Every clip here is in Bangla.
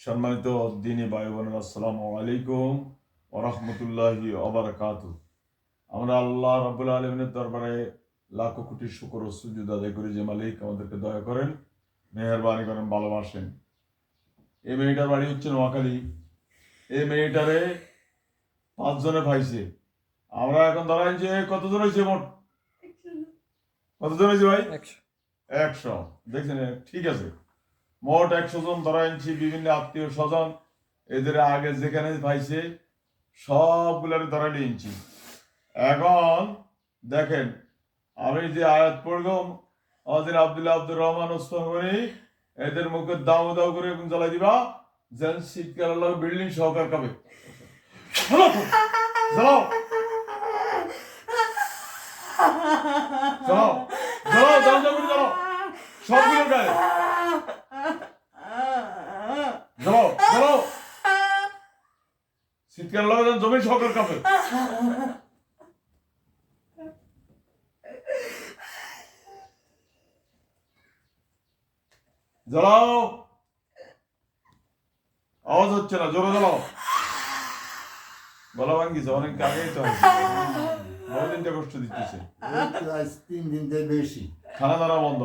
সম্মানিত দিনী ভাই বোনেরা, আসসালামু আলাইকুম ওয়া রাহমাতুল্লাহি ওয়া বারাকাতুহু। আমরা আল্লাহ রাব্বুল আলামিনের দরবারে লাখো কোটি শুকর ও সুজুদ আদায় করি যে মালিক আমাদেরকে দয়া করেন, মেহেরবানি করেন, ভালোবাসেন। এই মেয়েটার বাড়ি হচ্ছে নোয়াখালী। এই মেয়েটারে 5 জনে পাইছে। আমরা এখন ধরাই যে কতজন হয়েছে মোট? কতজন হয়েছে ভাই? 100। দেখছেন, ঠিক আছে। মোট 100 জন ধরা আনছি। বিভিন্ন আত্মীয় স্বজন এদের আগে যেখানে পাইছে সবগুলার ধরা নিয়েছি। এখন দেখেন, আমি যে আয়াত পড়লাম, আমাদের আব্দুর রহমান ওসমানী, এদের মুখে দাও দাও করে এবং জ্বালাই দিবা যেন শীতকাল বিল্ডিং সহকার কাবে। জ্বালাও জ্বালাও জ্বালাও দাও দাও করে জ্বালাও সবগুলো গায়ে জ্বালাও জ্বালাও। শীতকাল লাগে জমি সহকার কাবে। জ্বালাও, আওয়াজ হচ্ছে না, জোরে জ্বালাও। গলা ভাঙ্গিছে অনেক আগেই তো বহুদিনটা কষ্ট দিতেছে। 3 দিন থেকে বেশি খানা দানা বন্ধ।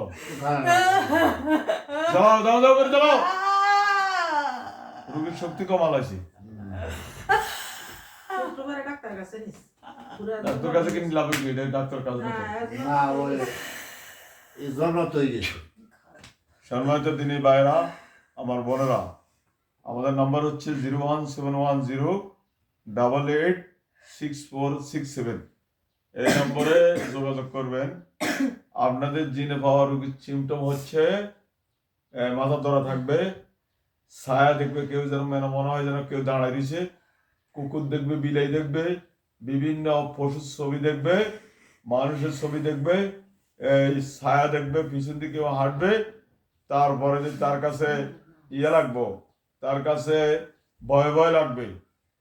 জ্বালাও দাও দাও করে জ্বালাও। রোগীর শক্তি কমাল আছে। ডাক্তার কাছে কিনে লাভ কি? ডাক্তার কাজ না, ওই এই জন্য তৈরি গেছে। সম্মানিত দিনী ভাইরা, আমার বোনেরা, আমাদের নাম্বার হচ্ছে 01710886467। এই নম্বরে যোগাযোগ করবেন। আপনাদের জিনে পাওয়া রোগীর সিমটম হচ্ছে মাথা ধরা থাকবে, ছায়া দেখবে, কেউ যেন মনে হয় যেন কেউ দাঁড়ায় দিছে, কুকুর দেখবে, বিলাই দেখবে, বিভিন্ন পশুর ছবি দেখবে, মানুষের ছবি দেখবে, এই ছায়া দেখবে, পিছন দিকে কেউ হাঁটবে। তারপরে যদি তার কাছে লাগবো, তার কাছে ভয় ভয় লাগবে।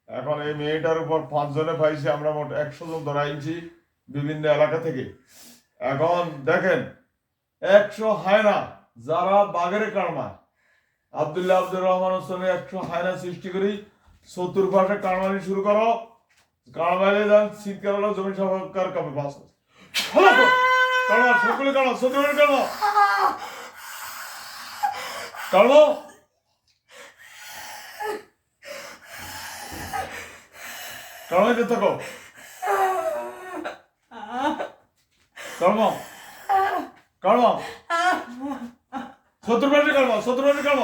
এখন এই মেয়েটার উপর 5 জনে পাইছি, আমরা মোট 100 জন ধরাইছি বিভিন্ন এলাকা থেকে। এখন দেখেন, 100 হায়না যারা বাঘের কারমায়, আব্দুর রহমানের সঙ্গে 100 হায়না সৃষ্টি করি, চতুর্পাশে কারমানি শুরু করো। কারমাইলে যান, শীতকাল হলো জমি সরকার কাপে বাস সকলে কারো চতুর্পাশে কারো কারো কারমাইতে থাকো। কর্ম কর্ম চতুর্পাশে কর্ম চতুর্পাশে কর্ম।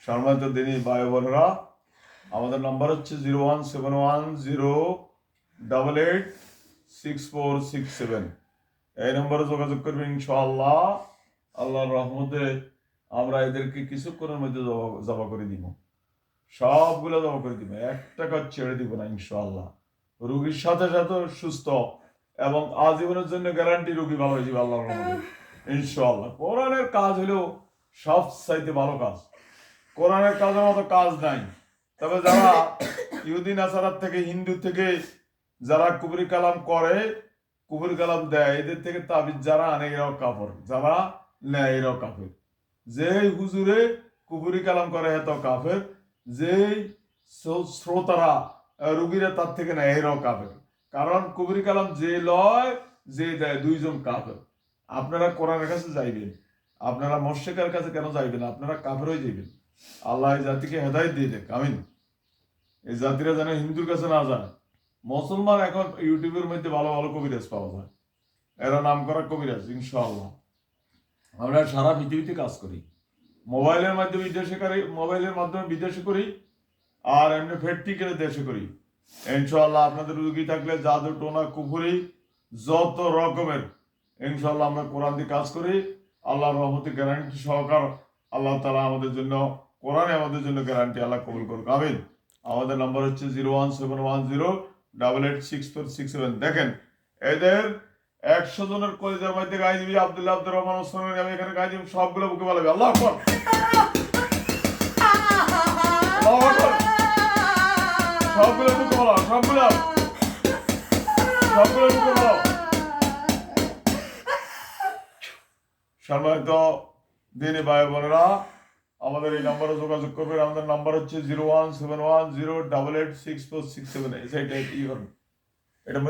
সম্মানিত দিনী ভাই বোনেরা, আমাদের নাম্বার হচ্ছে 01710886467। এই নম্বরে যোগাযোগ করবেন ইনশাআল্লাহ। আল্লাহর রহমতে আমরা এদেরকে কিছুক্ষণের মধ্যে জবা করে দিব, সবগুলো জবা করে দিব, একটা কাজ ছেড়ে দিব না ইনশাআল্লাহ। রুগীর সাথে সাথে সুস্থ এবং আজীবনের জন্য গ্যারান্টি রুগী ভালো হয়ে যাবে আল্লাহর রহমতে ইনশাআল্লাহ। কোরআনের কাজ হলো সবচাইতে ভালো কাজ। কোরআনের কাজের মতো কাজ নাই। তবে যারা ইহুদি নাসারাত থেকে, হিন্দু থেকে যারা কুবরি কালাম করে, কুবরি কালাম দেয়, এদের থেকে তাবিজ যারা আনে এরাও কাফের, যারা নেয় এরাও কাফের। যেই হুজুরে কুবরি কালাম করে এটাও কাফের, যেই শ্রোতারা রুগীরা তার থেকে নেয় এরাও কাফের। কারণ কুবরি কালাম যে লয় যে দেয়, দুইজন কাফের। আপনারা কোরআনের কাছে যাইবেন, আপনারা মুশরিকের কাছে কেন যাইবেন? আপনারা কাফের হয়ে যাইবেন। আল্লাহ এই জাতিকে হেদায়েত দিয়ে দেখ, আমিন। এই জাতিরা যেন হিন্দুর কাছে না যায়। মুসলমান এখন ইউটিউবের মধ্যে ভালো ভালো কবিরাজ পাওয়া যায়, এরা নাম করা কবিরাজ ইনশাআল্লাহ। আমরা সারা পৃথিবীতে কাজ করি, মোবাইলের মাধ্যমে বিদেশে করি, আর এমনি প্র্যাকটিক্যালি দেশে করি ইনশাআল্লাহ। আপনাদের রুগী থাকলে জাদু টোনা কুফুরি যত রকমের ইনশাআল্লাহ আমরা কোরআন দিয়ে কাজ করি। আল্লাহর রহমতে গ্যারান্টি সহকার আল্লাহ তাআলা আমাদের জন্য, কোরআনে আমাদের জন্য গ্যারান্টি আল্লাহ কবুল করুক, আমিন। আমাদের নাম্বার হচ্ছে 01710886467। দেখেন, এদের 100 জনের কলেজের মধ্যে গায়ে দিবি আব্দুর রহমান ওসমানী, আমি এখানে গায়ে দিব, সবগুলো বুকে বলবে আল্লাহু আকবার। দাও, সবগুলো মুখে দাও। সম্মানিত দিনী ভাই বোনেরা, আমাদের এই নাম্বারে যোগাযোগ করবেন। আমাদের নাম্বার হচ্ছে 01710886467। এই সাইডে কি করবেন, এটা